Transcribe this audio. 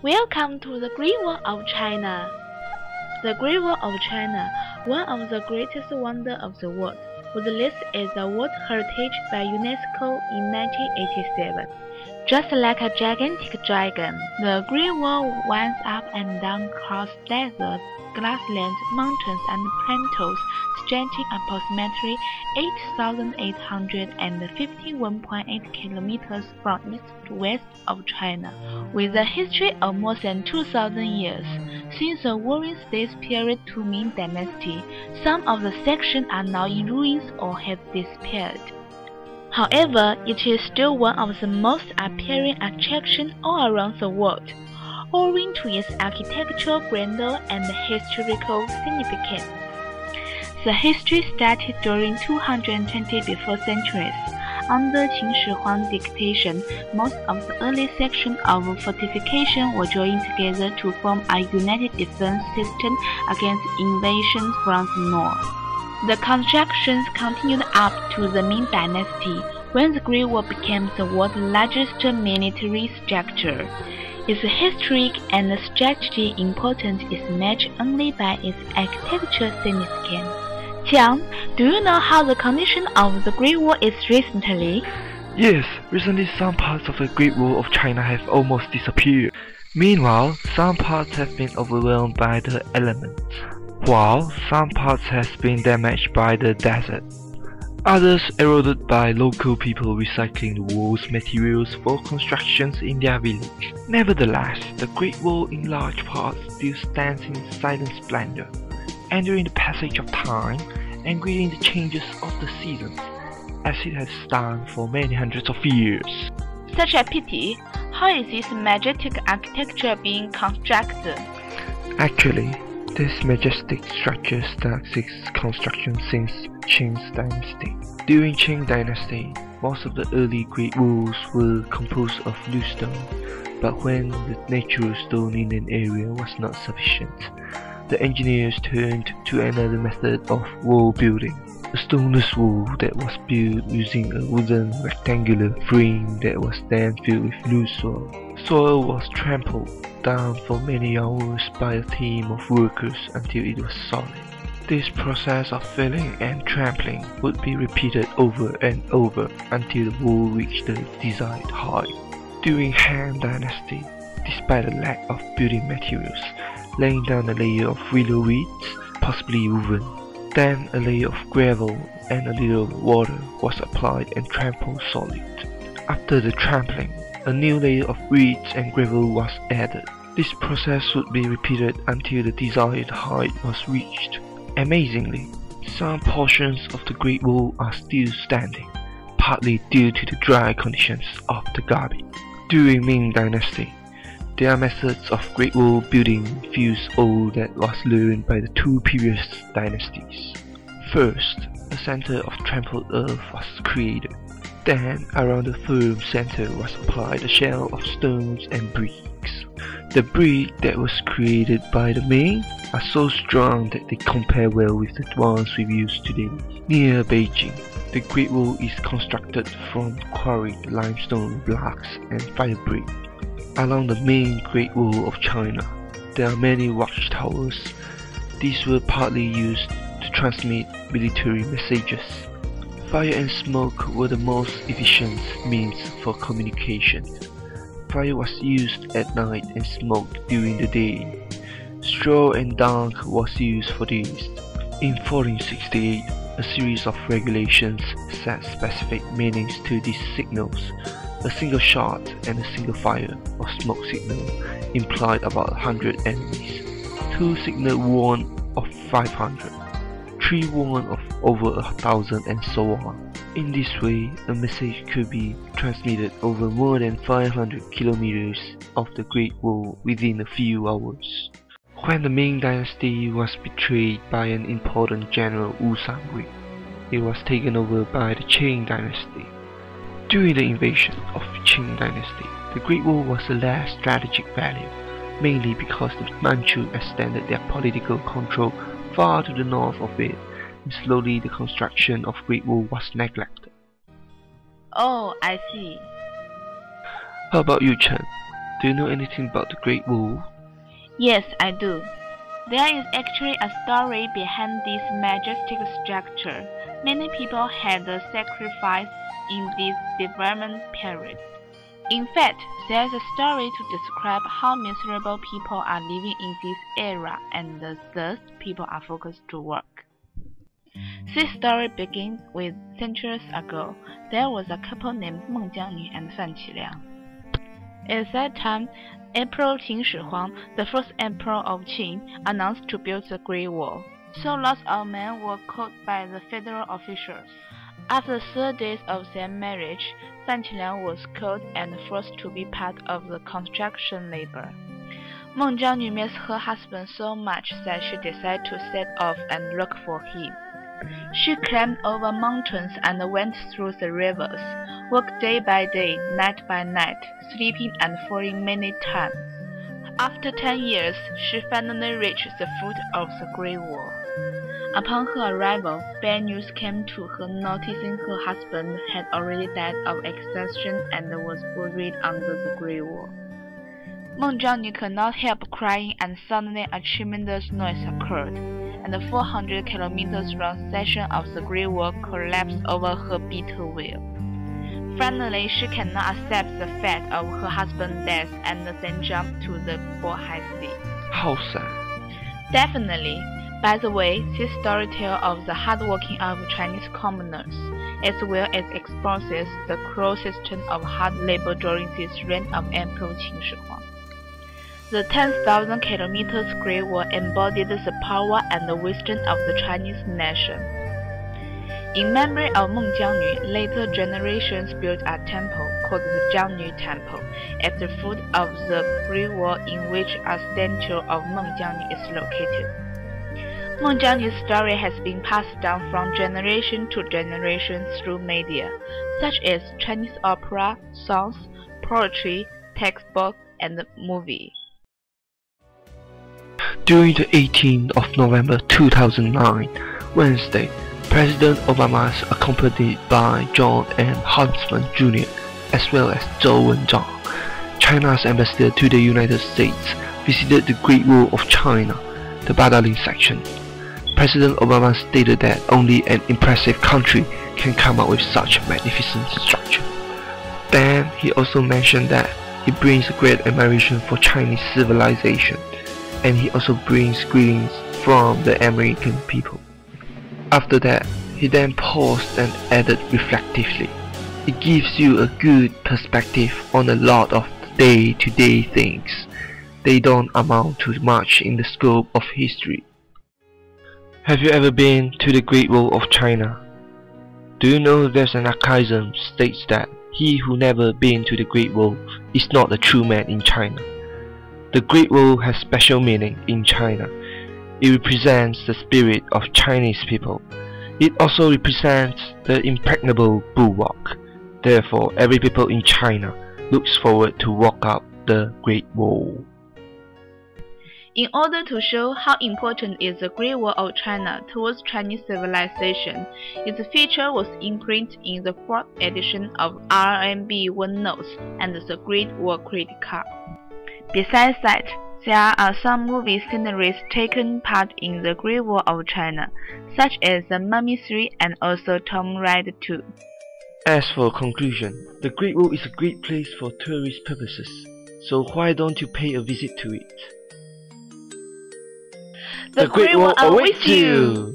Welcome to the Great Wall of China. The Great Wall of China, one of the greatest wonders of the world, was listed as a World Heritage by UNESCO in 1987. Just like a gigantic dragon, the Great Wall winds up and down across deserts, grasslands, mountains, and plateaus, stretching approximately 8,851.8 kilometers from east to west of China, with a history of more than 2,000 years. Since the Warring States period to Ming Dynasty, some of the sections are now in ruins or have disappeared. However, it is still one of the most appealing attractions all around the world, owing to its architectural grandeur and historical significance. The history started during 220 before centuries. Under Qin Shi Huang dictation, most of the early sections of fortification were joined together to form a united defense system against invasion from the north. The constructions continued up to the Ming Dynasty, when the Great Wall became the world's largest military structure. Its historic and strategic importance is matched only by its architectural significance. Tian, do you know how the condition of the Great Wall is recently? Yes, recently some parts of the Great Wall of China have almost disappeared. Meanwhile, some parts have been overwhelmed by the elements, while some parts have been damaged by the desert. Others eroded by local people recycling the wall's materials for constructions in their village. Nevertheless, the Great Wall in large parts still stands in silent splendor, enduring the passage of time and greeting the changes of the seasons, as it has done for many hundreds of years. Such a pity. How is this majestic architecture being constructed? Actually, this majestic structure starts its construction since Qing's dynasty. During Qing dynasty, most of the early Great Walls were composed of loose stone, but when the natural stone in an area was not sufficient, the engineers turned to another method of wall building, a stoneless wall that was built using a wooden rectangular frame that was then filled with loose soil. Soil was trampled down for many hours by a team of workers until it was solid. This process of filling and trampling would be repeated over and over until the wall reached the desired height. During Han Dynasty, despite a lack of building materials, laying down a layer of willow weeds, possibly woven, then a layer of gravel and a little water was applied and trampled solid. After the trampling, a new layer of weeds and gravel was added. This process would be repeated until the desired height was reached. Amazingly, some portions of the Great Wall are still standing, partly due to the dry conditions of the Gobi. During Ming Dynasty, their methods of Great Wall building fuse all that was learned by the two previous dynasties. First, a center of trampled earth was created. Then, around the firm center was applied a shell of stones and bricks. The bricks that was created by the Ming are so strong that they compare well with the ones we use today. Near Beijing, the Great Wall is constructed from quarried limestone blocks and fire brick. Along the main Great Wall of China, there are many watchtowers. These were partly used to transmit military messages. Fire and smoke were the most efficient means for communication. Fire was used at night and smoke during the day. Straw and dung was used for this. In 1468, a series of regulations set specific meanings to these signals. A single shot and a single fire or smoke signal implied about 100 enemies. Two signal warned of 500. Three warned of over 1,000, and so on. In this way, a message could be transmitted over more than 500 kilometers of the Great Wall within a few hours. When the Ming Dynasty was betrayed by an important general Wu Sangui, it was taken over by the Qing Dynasty. During the invasion of Qing Dynasty, the Great Wall was of less strategic value, mainly because the Manchu extended their political control far to the north of it, and slowly the construction of Great Wall was neglected. Oh, I see. How about you, Chen? Do you know anything about the Great Wall? Yes, I do. There is actually a story behind this majestic structure. Many people had sacrificed in this development period. In fact, there is a story to describe how miserable people are living in this era and thus people are forced to work. This story begins with centuries ago. There was a couple named Meng Jianyu and Fan Qiliang. At that time, Emperor Qin Shi Huang, the first emperor of Qin, announced to build the Great Wall. So lots of men were caught by the federal officials. After 3 days of their marriage, Fan Qiliang was caught and forced to be part of the construction labor. Meng Jianyu missed her husband so much that she decided to set off and look for him. She climbed over mountains and went through the rivers, worked day by day, night by night, sleeping and falling many times. After 10 years, she finally reached the foot of the Great Wall. Upon her arrival, bad news came to her noticing her husband had already died of exhaustion and was buried under the Great Wall. Meng Jianyu could not help crying, and suddenly a tremendous noise occurred, and the 400 kilometers long section of the Great Wall collapsed over her bitter will. Finally, she cannot accept the fact of her husband's death and then jumped to the Bohai Sea. How sad. Definitely. By the way, this story tells of the hard working of Chinese commoners, as well as exposes the cruel system of hard labor during this reign of Emperor Qin Shi Huang. The 10,000 kilometers Great Wall embodied the power and the wisdom of the Chinese nation. In memory of Meng Jianyu, later generations built a temple called the Jianyu Temple at the foot of the Great Wall, in which a statue of Meng Jianyu is located. Meng Jianyu's story has been passed down from generation to generation through media, such as Chinese opera, songs, poetry, textbooks, and movies. During the 18th of November 2009, Wednesday, President Obama, accompanied by John M. Huntsman Jr., as well as Zhou Wenzhang, China's ambassador to the United States, visited the Great Wall of China, the Badaling section. President Obama stated that only an impressive country can come up with such a magnificent structure. Then he also mentioned that he brings great admiration for Chinese civilization, and he also brings greetings from the American people. After that, he then paused and added reflectively, "It gives you a good perspective on a lot of day-to-day things. They don't amount to much in the scope of history." Have you ever been to the Great Wall of China? Do you know there's an archaism states that he who never been to the Great Wall is not a true man in China? The Great Wall has special meaning in China. It represents the spirit of Chinese people. It also represents the impregnable bulwark. Therefore, every people in China looks forward to walk up the Great Wall. In order to show how important is the Great Wall of China towards Chinese civilization, its feature was imprinted in the 4th edition of RMB 1 Notes and the Great Wall Credit Card. Besides that, there are some movie sceneries taken part in the Great Wall of China, such as The Mummy 3 and also Tomb Raider 2. As for conclusion, the Great Wall is a great place for tourist purposes, so why don't you pay a visit to it? The Great Wall awaits you!